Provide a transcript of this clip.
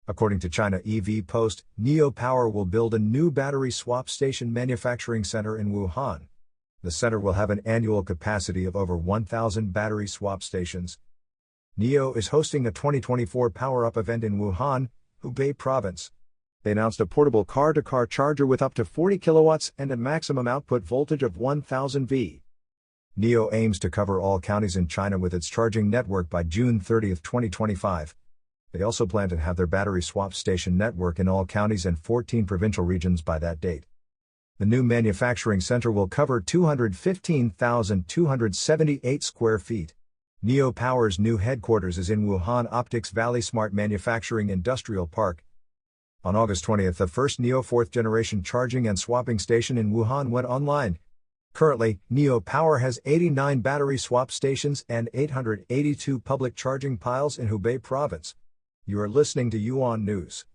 According to China EV Post, Nio Power will build a new battery swap station manufacturing center in Wuhan. The center will have an annual capacity of over 1,000 battery swap stations. Nio is hosting a 2024 Power Up event in Wuhan, Hubei province. They announced a portable car-to-car charger with up to 40 kilowatts and a maximum output voltage of 1,000 V. Nio aims to cover all counties in China with its charging network by June 30, 2025. They also plan to have their battery swap station network in all counties and 14 provincial regions by that date. The new manufacturing center will cover 215,278 square feet. Nio Power's new headquarters is in Wuhan Optics Valley Smart Manufacturing Industrial Park. On August 20, the first Nio 4th generation charging and swapping station in Wuhan went online. Currently, Nio Power has 89 battery swap stations and 882 public charging piles in Hubei province. You are listening to Yuan News.